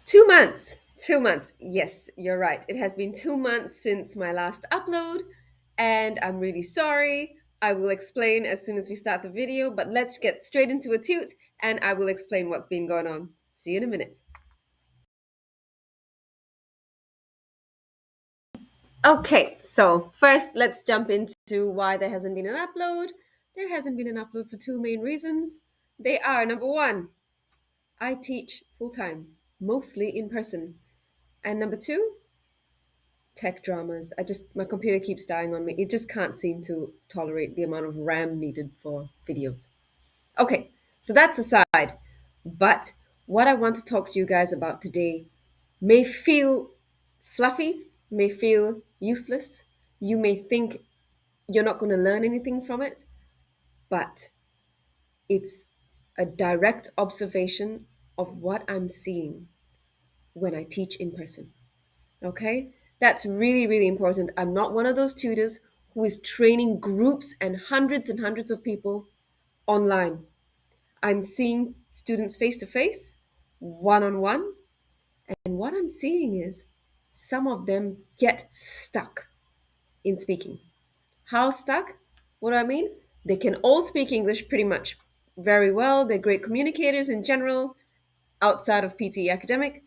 2 months. 2 months. Yes, you're right. It has been 2 months since my last upload, and I'm really sorry. I will explain as soon as we start the video, but let's get straight into a tute and I will explain what's been going on. See you in a minute. Okay, so first let's jump into why there hasn't been an upload. There hasn't been an upload for two main reasons. They are number one, I teach full time, mostly in person. And number two, tech dramas. My computer keeps dying on me. It just can't seem to tolerate the amount of RAM needed for videos. Okay, so that's aside. But what I want to talk to you guys about today may feel fluffy, may feel useless. You may think you're not going to learn anything from it, but it's a direct observation of what I'm seeing when I teach in person. Okay? That's really, really important. I'm not one of those tutors who is training groups and hundreds of people online. I'm seeing students face to face, one on one, and what I'm seeing is some of them get stuck in speaking. How stuck? What do I mean? They can all speak English pretty much very well. They're great communicators in general, outside of PTE Academic.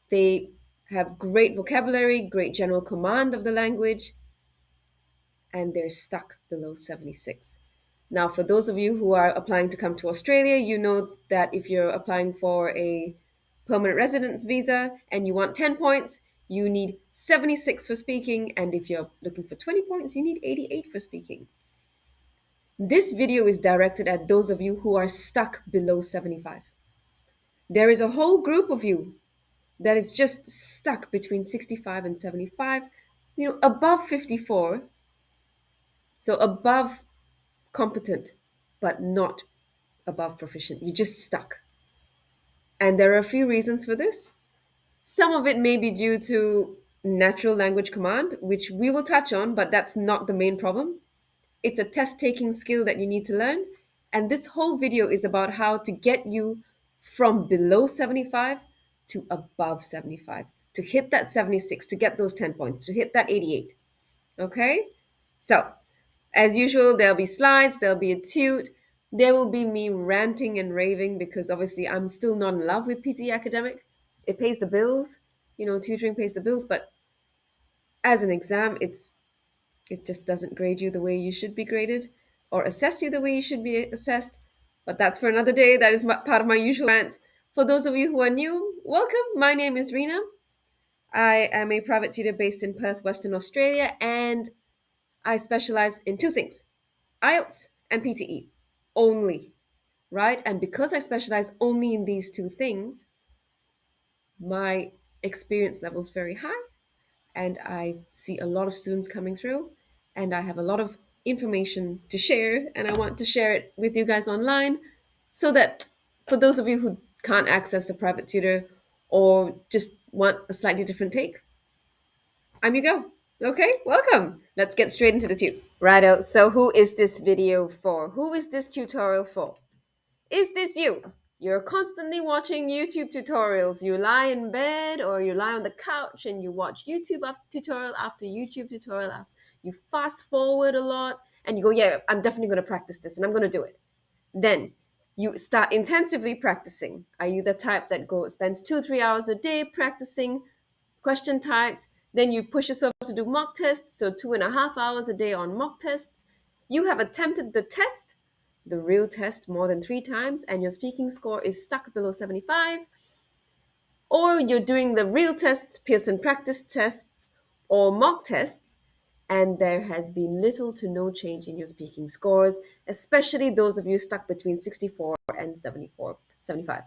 They have great vocabulary, great general command of the language, and they're stuck below 76. Now, for those of you who are applying to come to Australia, you know that if you're applying for a permanent residence visa and you want 10 points, you need 76 for speaking. And if you're looking for 20 points, you need 88 for speaking. This video is directed at those of you who are stuck below 75. There is a whole group of you that is just stuck between 65 and 75, above 54, so above competent, but not above proficient. You're just stuck. And there are a few reasons for this. Some of it may be due to natural language command, which we will touch on, but that's not the main problem. It's a test taking skill that you need to learn. And this whole video is about how to get you from below 75 to above 75, to hit that 76, to get those 10 points, to hit that 88. Okay? So, as usual, there'll be slides, there'll be a tute, there will be me ranting and raving because obviously I'm still not in love with PTE Academic. It pays the bills, tutoring pays the bills, but as an exam, it just doesn't grade you the way you should be graded or assess you the way you should be assessed. But that's for another day. That is part of my usual rants. For those of you who are new, welcome. My name is Rena. I am a private tutor based in Perth, Western Australia, and I specialize in two things: IELTS and PTE only, right? And because I specialize only in these two things, my experience level is very high and I see a lot of students coming through and I have a lot of information to share and I want to share it with you guys online so that for those of you who can't access a private tutor or just want a slightly different take, I'm your go. Okay, welcome. Let's get straight into the tube. Righto, so who is this video for? Who is this tutorial for? Is this you? You're constantly watching YouTube tutorials. You lie in bed or you lie on the couch and you watch YouTube tutorial after YouTube tutorial. You fast forward a lot and you go, yeah, I'm definitely going to practice this and I'm going to do it. Then you start intensively practicing. Are you the type that spends 2-3 hours a day practicing question types? Then you push yourself to do mock tests, so 2.5 hours a day on mock tests. You have attempted the test, the real test, more than 3 times, and your speaking score is stuck below 75. Or you're doing the real tests, Pearson practice tests, or mock tests, and there has been little to no change in your speaking scores, especially those of you stuck between 64 and 74, 75.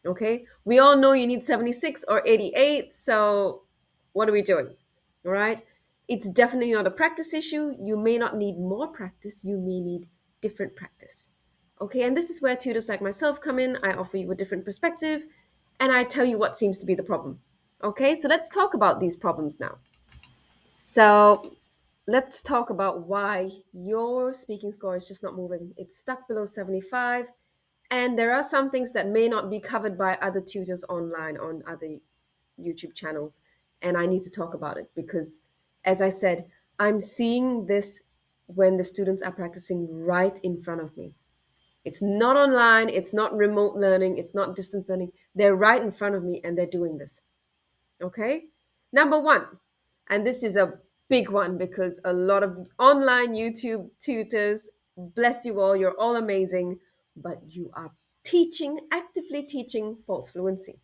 Okay, we all know you need 76 or 88, so what are we doing? All right, it's definitely not a practice issue. You may not need more practice, you may need different practice. Okay, and this is where tutors like myself come in. I offer you a different perspective and I tell you what seems to be the problem. Okay, so let's talk about these problems now. So let's talk about why your speaking score is just not moving. It's stuck below 75. And there are some things that may not be covered by other tutors online on other YouTube channels. And I need to talk about it because, as I said, I'm seeing this when the students are practicing right in front of me. It's not online, it's not remote learning, it's not distance learning. They're right in front of me and they're doing this. Okay? Number one, and this is a big one because a lot of online YouTube tutors, bless you all, you're all amazing, but you are teaching, actively teaching false fluency.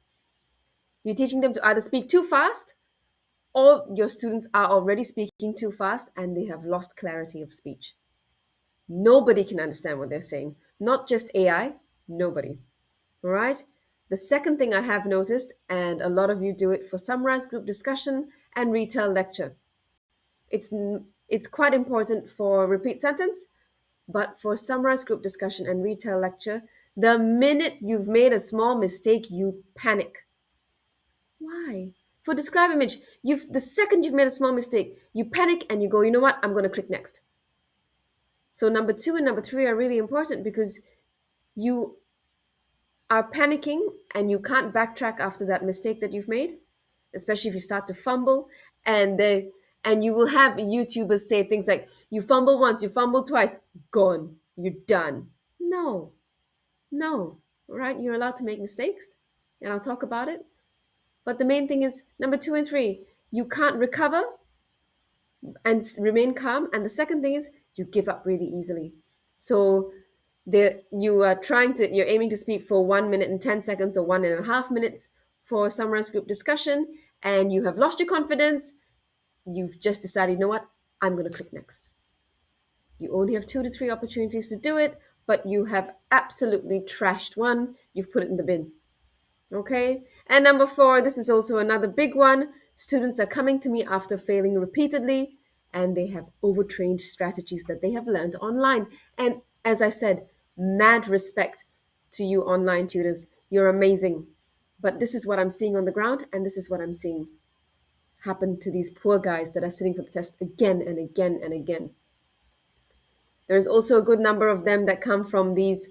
You're teaching them to either speak too fast or your students are already speaking too fast and they have lost clarity of speech. Nobody can understand what they're saying, not just AI, nobody. All right. The second thing I have noticed, and a lot of you do it for summarized group discussion and retail lecture, it's it's quite important for repeat sentence, but for summarized group discussion and retail lecture, the minute you've made a small mistake, you panic. Why? For describe image, the second you've made a small mistake, you panic and you go, you know what? I'm going to click next. So number two and number three are really important because you are panicking and you can't backtrack after that mistake that you've made, especially if you start to fumble, and you will have YouTubers say things like, you fumble once, you fumble twice, gone, you're done. No, no, all right? You're allowed to make mistakes, and I'll talk about it. But the main thing is number two and three, you can't recover and remain calm. And the second thing is you give up really easily. So you're aiming to speak for 1 minute and 10 seconds or 1.5 minutes for summarized group discussion, and you have lost your confidence. You've just decided, you know what, I'm going to click next. You only have 2 to 3 opportunities to do it, but you have absolutely trashed one. You've put it in the bin. Okay. And number four, this is also another big one. Students are coming to me after failing repeatedly and they have overtrained strategies that they have learned online. And as I said, mad respect to you online tutors. You're amazing. But this is what I'm seeing on the ground, and this is what I'm seeing happen to these poor guys that are sitting for the test again and again and again. There's also a good number of them that come from these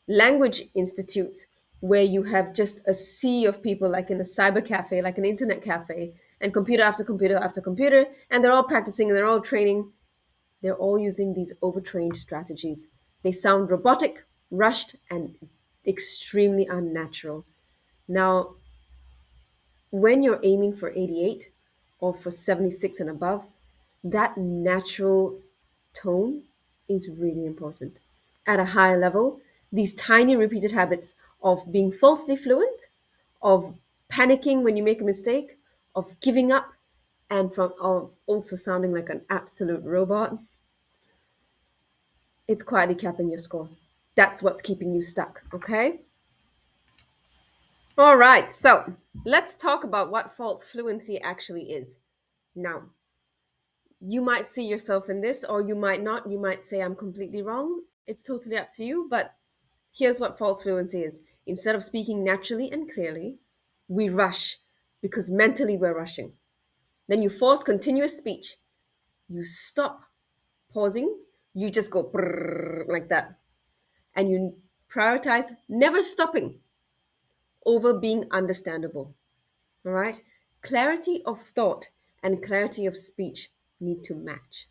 language institutes where you have just a sea of people, like in a cyber cafe, like an internet cafe, and computer after computer after computer, and they're all practicing and they're all training. They're all using these overtrained strategies. They sound robotic, rushed, and extremely unnatural. Now, when you're aiming for 88 or for 76 and above, that natural tone is really important. At a higher level, these tiny repeated habits of being falsely fluent, of panicking when you make a mistake, of giving up, and from of also sounding like an absolute robot, it's quietly capping your score. That's what's keeping you stuck, okay? All right, so let's talk about what false fluency actually is. Now, you might see yourself in this, or you might not. You might say, I'm completely wrong. It's totally up to you. But here's what false fluency is: instead of speaking naturally and clearly, we rush because mentally we're rushing. Then you force continuous speech. You stop pausing, you just go brrr, like that. And you prioritize never stopping over being understandable. All right? Clarity of thought and clarity of speech need to match.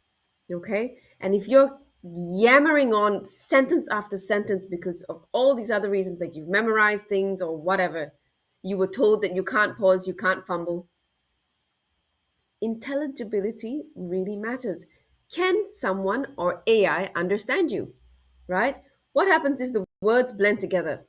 Okay? And if you're yammering on sentence after sentence because of all these other reasons, like you've memorized things or whatever, you were told that you can't pause, you can't fumble, intelligibility really matters. Can someone or AI understand you? Right? What happens is the words blend together.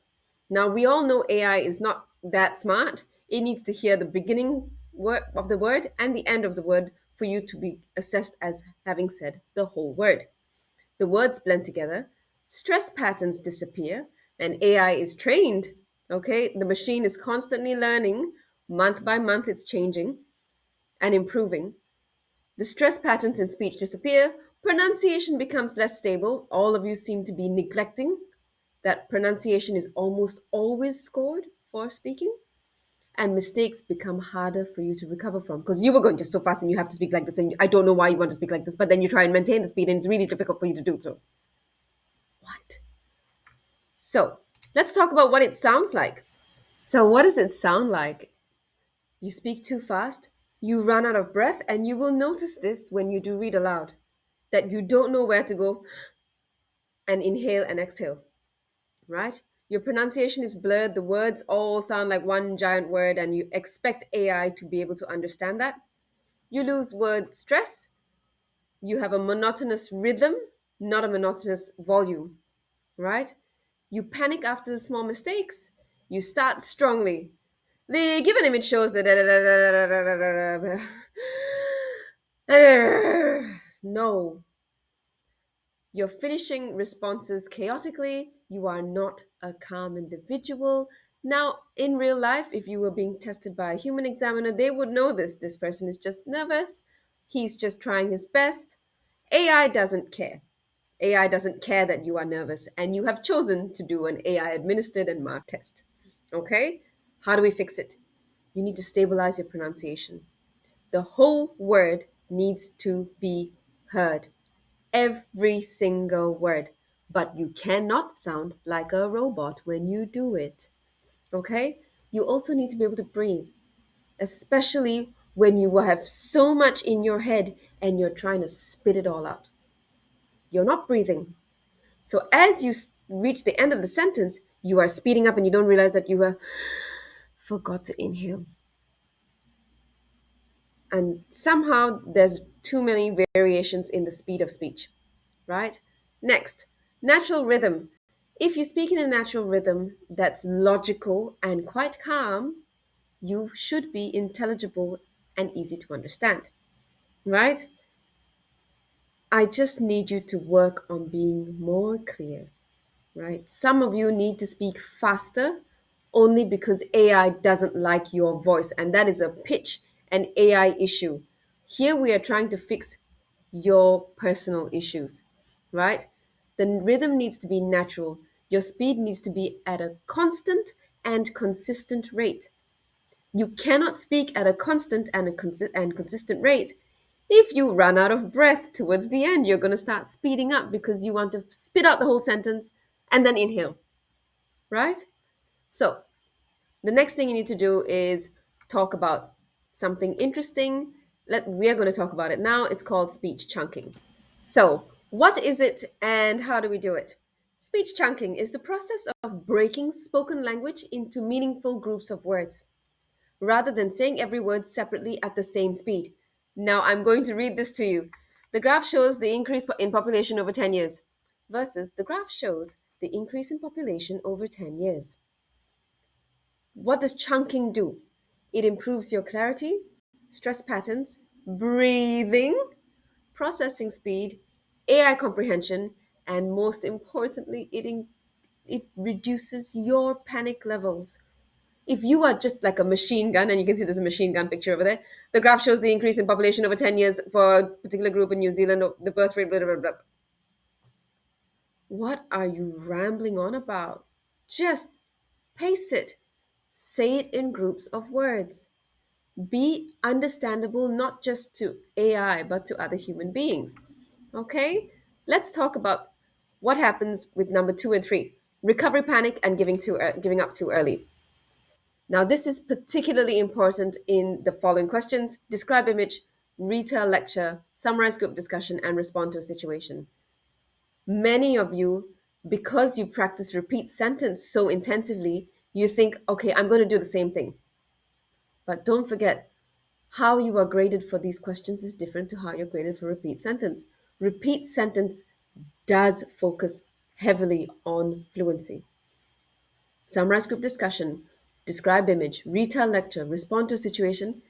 Now, we all know AI is not that smart. It needs to hear the beginning word of the word and the end of the word for you to be assessed as having said the whole word. The words blend together, stress patterns disappear, and AI is trained. Okay, the machine is constantly learning. Month by month, it's changing and improving. The stress patterns in speech disappear, pronunciation becomes less stable. All of you seem to be neglecting that pronunciation is almost always scored for speaking, and mistakes become harder for you to recover from because you were going just so fast and you have to speak like this, and I don't know why you want to speak like this, but then you try and maintain the speed and it's really difficult for you to do so. What? So, Let's talk about what it sounds like. So, what does it sound like? You speak too fast, you run out of breath, and you will notice this when you do read aloud that you don't know where to go and inhale and exhale, right? Your pronunciation is blurred, the words all sound like one giant word, and you expect AI to be able to understand that. You lose word stress, you have a monotonous rhythm, not a monotonous volume, right? You panic after the small mistakes, you start strongly. The given image shows that. No, you're finishing responses chaotically. You are not a calm individual. Now, in real life, if you were being tested by a human examiner, they would know this. This person is just nervous. He's just trying his best. AI doesn't care. AI doesn't care that you are nervous, and you have chosen to do an AI administered and marked test. Okay? How do we fix it? You need to stabilize your pronunciation. The whole word needs to be heard. Every single word. But you cannot sound like a robot when you do it. Okay? You also need to be able to breathe, especially when you have so much in your head and you're trying to spit it all out. You're not breathing. So as you reach the end of the sentence, you are speeding up and you don't realize that you forgot to inhale. And somehow there's too many variations in the speed of speech, right? Next, natural rhythm. If you speak in a natural rhythm that's logical and quite calm, you should be intelligible and easy to understand, right? I just need you to work on being more clear, right? Some of you need to speak faster only because AI doesn't like your voice, and that is a pitch and AI issue. Here we are trying to fix your personal issues, right? The rhythm needs to be natural. Your speed needs to be at a constant and consistent rate. You cannot speak at a constant and consistent rate. If you run out of breath towards the end, you're going to start speeding up because you want to spit out the whole sentence and then inhale, right? So, the next thing you need to do is talk about something interesting. We are going to talk about it now. It's called speech chunking. So, what is it and how do we do it? Speech chunking is the process of breaking spoken language into meaningful groups of words, rather than saying every word separately at the same speed. Now, I'm going to read this to you. The graph shows the increase in population over 10 years versus the graph shows the increase in population over 10 years. What does chunking do? It improves your clarity, stress patterns, breathing, processing speed, AI comprehension, and most importantly, it reduces your panic levels. If you are just like a machine gun, and you can see there's a machine gun picture over there, the graph shows the increase in population over 10 years for a particular group in New Zealand, the birth rate, blah, blah, blah. What are you rambling on about? Just pace it. Say it in groups of words. Be understandable not just to AI, but to other human beings. Okay? Let's talk about what happens with number two and three: recovery panic and giving up too early. Now, this is particularly important in the following questions: describe image, retell lecture, summarize group discussion, and respond to a situation. Many of you, because you practice repeat sentence so intensively, you think, okay, I'm going to do the same thing. But don't forget, how you are graded for these questions is different to how you're graded for repeat sentence. Repeat sentence does focus heavily on fluency. Summarize group discussion, describe image, retell lecture, respond to a situation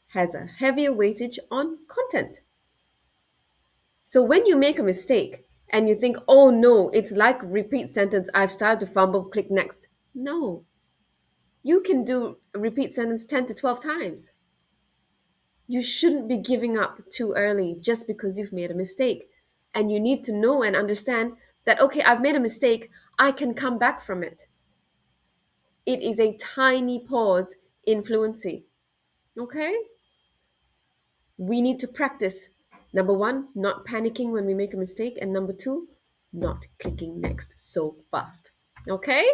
has a heavier weightage on content. So when you make a mistake and you think, oh no, it's like repeat sentence, I've started to fumble, click next. No, you can do a repeat sentence 10 to 12 times. You shouldn't be giving up too early just because you've made a mistake. And you need to know and understand that, okay, I've made a mistake, I can come back from it. It is a tiny pause in fluency. Okay? We need to practice. Number one, not panicking when we make a mistake. And number two, not clicking next so fast. Okay?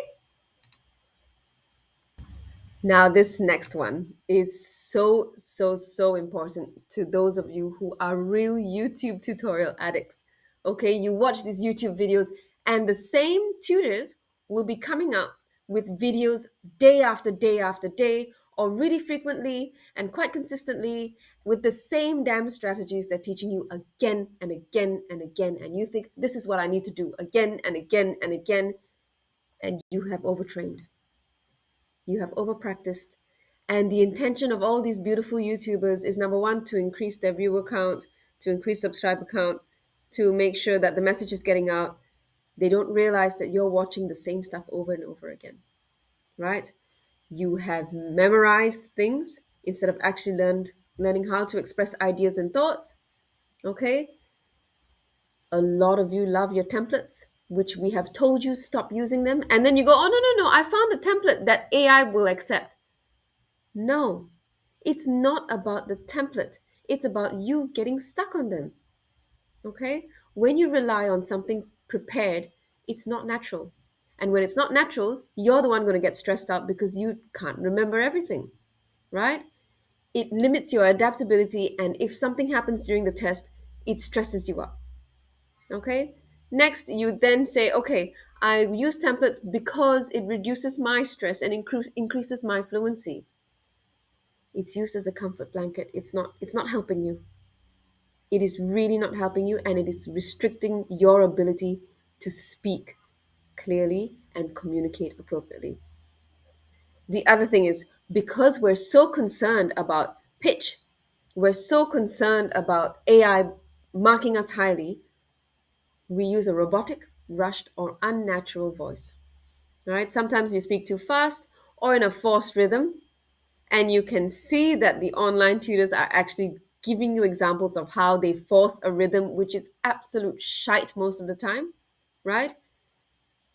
Now, this next one is so, so, so important to those of you who are real YouTube tutorial addicts. Okay, you watch these YouTube videos, and the same tutors will be coming up with videos day after day after day, or really frequently and quite consistently with the same damn strategies they're teaching you again and again and again. And you think, this is what I need to do again and again and again, and you have overtrained, you have over practiced. And the intention of all these beautiful YouTubers is number one, to increase their viewer count, to increase subscriber count, to make sure that the message is getting out. They don't realize that you're watching the same stuff over and over again, right? You have memorized things instead of actually learning how to express ideas and thoughts. Okay, a lot of you love your templates, which we have told you stop using them, and then you go, oh, no, no, no, I found a template that AI will accept. No, it's not about the template. It's about you getting stuck on them. Okay? When you rely on something prepared, it's not natural. And when it's not natural, you're the one going to get stressed out because you can't remember everything, right? It limits your adaptability. And if something happens during the test, it stresses you up. Okay? Next, you then say, okay, I use templates because it reduces my stress and increases my fluency. It's used as a comfort blanket. It's not helping you. It is really not helping you, and it is restricting your ability to speak clearly and communicate appropriately. The other thing is, because we're so concerned about pitch, we're so concerned about AI marking us highly, we use a robotic, rushed, or unnatural voice. All right? Sometimes you speak too fast or in a forced rhythm, and you can see that the online tutors are actually giving you examples of how they force a rhythm, which is absolute shite most of the time, right?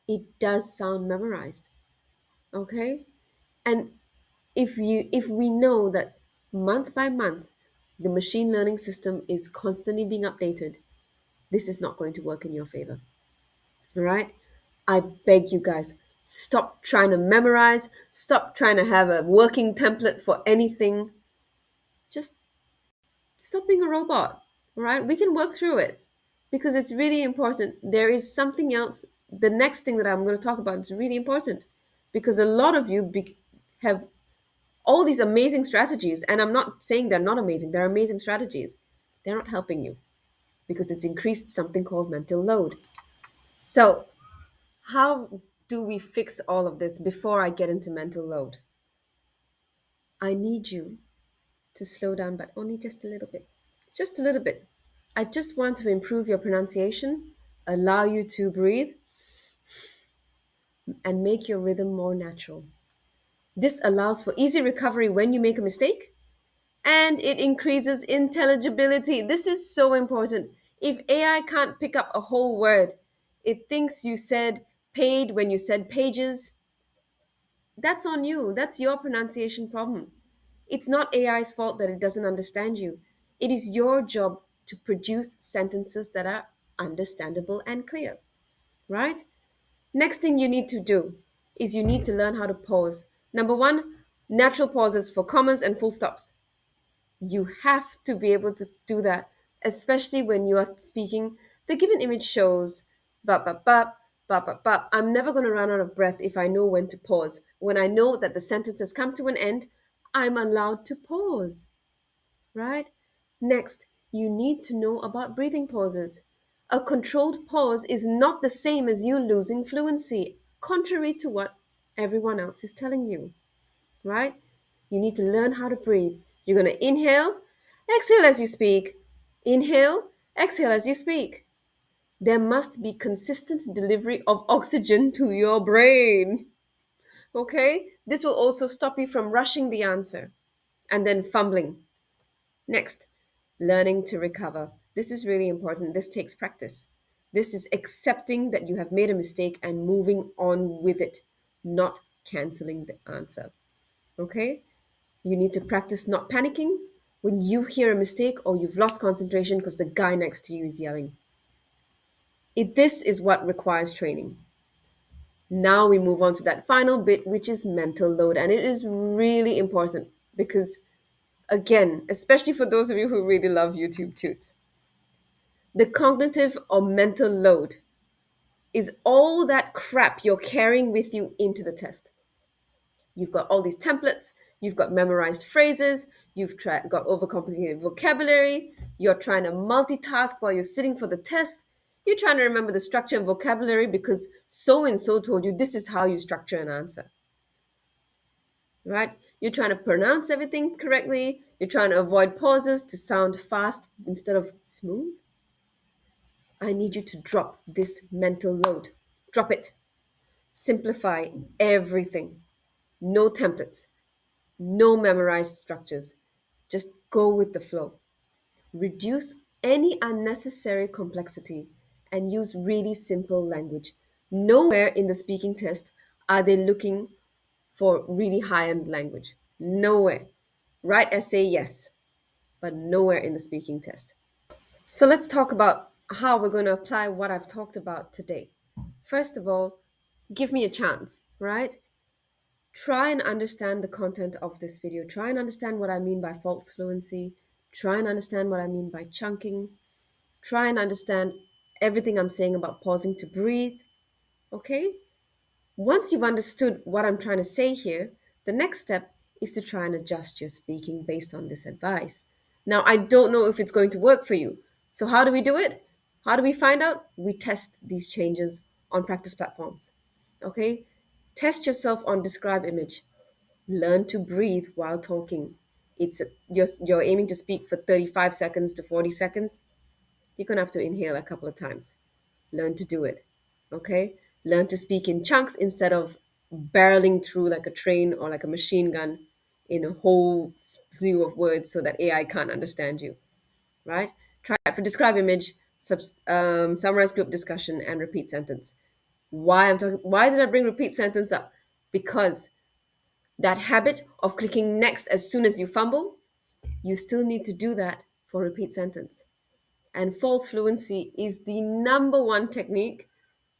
It does sound memorized. Okay, and if we know that month by month the machine learning system is constantly being updated, this is not going to work in your favor. All right, I beg you guys, stop trying to memorize, stop trying to have a working template for anything. Just stop being a robot. All right, we can work through it because it's really important. There is something else. The next thing that I'm going to talk about is really important because a lot of you have all these amazing strategies, and I'm not saying they're not amazing. They're amazing strategies. They're not helping you because it's increased something called mental load. So, how do we fix all of this before I get into mental load? I need you to slow down, but only just a little bit. Just a little bit. I just want to improve your pronunciation, allow you to breathe, and make your rhythm more natural. This allows for easy recovery when you make a mistake, and it increases intelligibility. This is so important. If AI can't pick up a whole word, it thinks you said paid when you said pages, that's on you. That's your pronunciation problem. It's not AI's fault that it doesn't understand you. It is your job to produce sentences that are understandable and clear, right? Next thing you need to do is you need to learn how to pause. Number one, natural pauses for commas and full stops. You have to be able to do that, especially when you are speaking. The given image shows bop, bop, bop, bop, bop, bop. I'm never going to run out of breath if I know when to pause. When I know that the sentence has come to an end, I'm allowed to pause, right? Next, you need to know about breathing pauses. A controlled pause is not the same as you losing fluency, contrary to what everyone else is telling you, right? You need to learn how to breathe. You're going to inhale, exhale as you speak. Inhale, exhale as you speak. There must be consistent delivery of oxygen to your brain. Okay? This will also stop you from rushing the answer and then fumbling. Next, learning to recover. This is really important. This takes practice. This is accepting that you have made a mistake and moving on with it, not canceling the answer. Okay? You need to practice not panicking when you hear a mistake or you've lost concentration because the guy next to you is yelling. This is what requires training. Now we move on to that final bit, which is mental load. And it is really important because, again, especially for those of you who really love YouTube tunes, the cognitive or mental load is all that crap you're carrying with you into the test. You've got all these templates, you've got memorized phrases, got overcomplicated vocabulary, you're trying to multitask while you're sitting for the test. You're trying to remember the structure and vocabulary because so and so told you this is how you structure an answer, right? You're trying to pronounce everything correctly, you're trying to avoid pauses to sound fast instead of smooth. I need you to drop this mental load. Drop it. Simplify everything. No templates, no memorized structures. Just go with the flow. Reduce any unnecessary complexity and use really simple language. Nowhere in the speaking test are they looking for really high end language. Nowhere. Write essay, yes, but nowhere in the speaking test. So let's talk about how we're going to apply what I've talked about today. First of all, give me a chance, right? Try and understand the content of this video. Try and understand what I mean by false fluency. Try and understand what I mean by chunking. Try and understand everything I'm saying about pausing to breathe. Okay? Once you've understood what I'm trying to say here, the next step is to try and adjust your speaking based on this advice. Now, I don't know if it's going to work for you. So, how do we do it? How do we find out? We test these changes on practice platforms. Okay? Test yourself on describe image. Learn to breathe while talking. You're aiming to speak for 35 seconds to 40 seconds. You're going to have to inhale a couple of times. Learn to do it. Okay? Learn to speak in chunks instead of barreling through like a train or like a machine gun in a whole slew of words so that AI can't understand you. Right? Try it for describe image, summarize group discussion, and repeat sentence. Why did I bring repeat sentence up? Because that habit of clicking next as soon as you fumble, you still need to do that for repeat sentence. And false fluency is the number one technique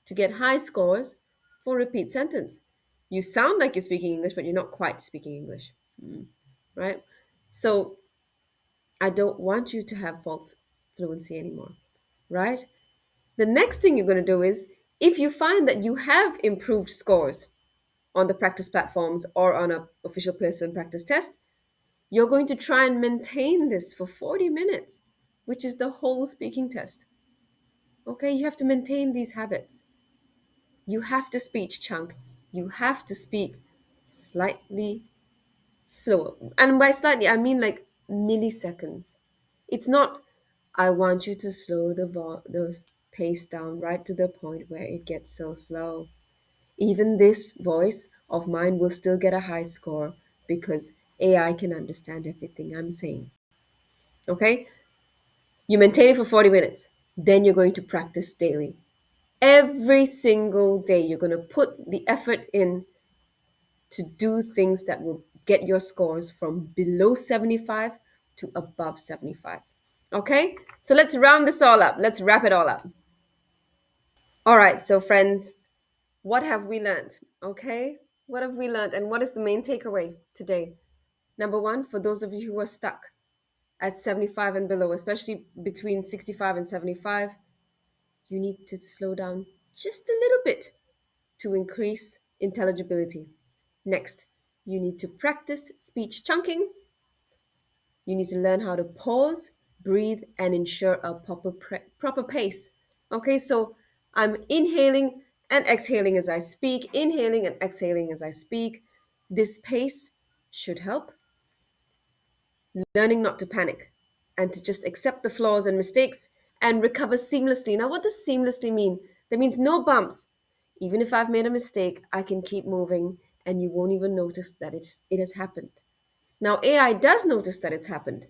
to get high scores for repeat sentence. You sound like you're speaking English, but you're not quite speaking English, right? So I don't want you to have false fluency anymore, right? The next thing you're going to do is if you find that you have improved scores on the practice platforms or on a official person practice test, you're going to try and maintain this for 40 minutes, which is the whole speaking test. Okay, you have to maintain these habits. You have to speech chunk. You have to speak slightly slower. And by slightly, I mean like milliseconds. It's not, I want you to slow the pace down right to the point where it gets so slow. Even this voice of mine will still get a high score because AI can understand everything I'm saying. Okay? You maintain it for 40 minutes. Then you're going to practice daily. Every single day, you're going to put the effort in to do things that will get your scores from below 75 to above 75. Okay? So let's round this all up. Let's wrap it all up. All right, so friends, what have we learned? Okay? What have we learned and what is the main takeaway today? Number one, for those of you who are stuck at 75 and below, especially between 65 and 75, you need to slow down just a little bit to increase intelligibility. Next, you need to practice speech chunking. You need to learn how to pause, breathe, and ensure a proper pace. Okay, so I'm inhaling and exhaling as I speak, inhaling and exhaling as I speak. This pace should help. Learning not to panic and to just accept the flaws and mistakes and recover seamlessly. Now, what does seamlessly mean? That means no bumps. Even if I've made a mistake, I can keep moving and you won't even notice that it has happened. Now, AI does notice that it's happened.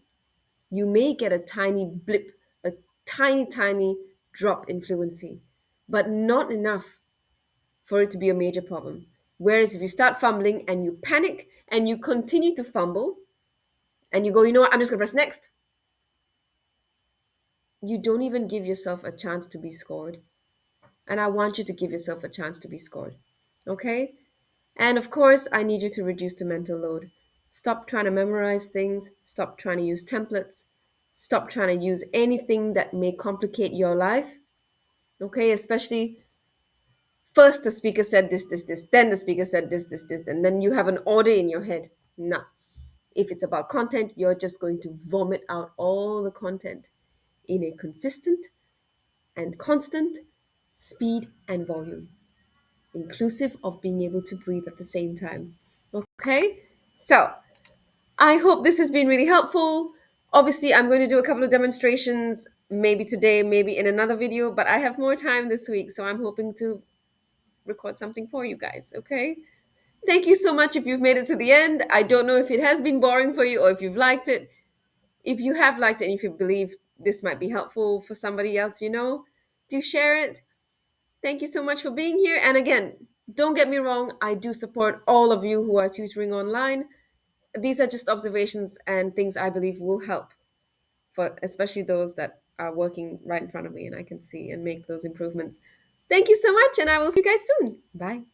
You may get a tiny blip, a tiny drop in fluency, but not enough for it to be a major problem. Whereas if you start fumbling and you panic and you continue to fumble and you go, you know what, I'm just going to press next, you don't even give yourself a chance to be scored. And I want you to give yourself a chance to be scored. Okay? And of course, I need you to reduce the mental load. Stop trying to memorize things, stop trying to use templates, stop trying to use anything that may complicate your life. Okay? Especially first the speaker said this, then the speaker said this, and then you have an order in your head. No. If it's about content, you're just going to vomit out all the content in a consistent and constant speed and volume, inclusive of being able to breathe at the same time. Okay? So, I hope this has been really helpful. Obviously, I'm going to do a couple of demonstrations, maybe today, maybe in another video, but I have more time this week, so I'm hoping to record something for you guys. Okay? Thank you so much if you've made it to the end. I don't know if it has been boring for you or if you've liked it. If you have liked it and if you believe this might be helpful for somebody else, do share it. Thank you so much for being here. And again, don't get me wrong, I do support all of you who are tutoring online. These are just observations and things I believe will help for especially those that are working right in front of me and I can see and make those improvements. Thank you so much, and I will see you guys soon. Bye.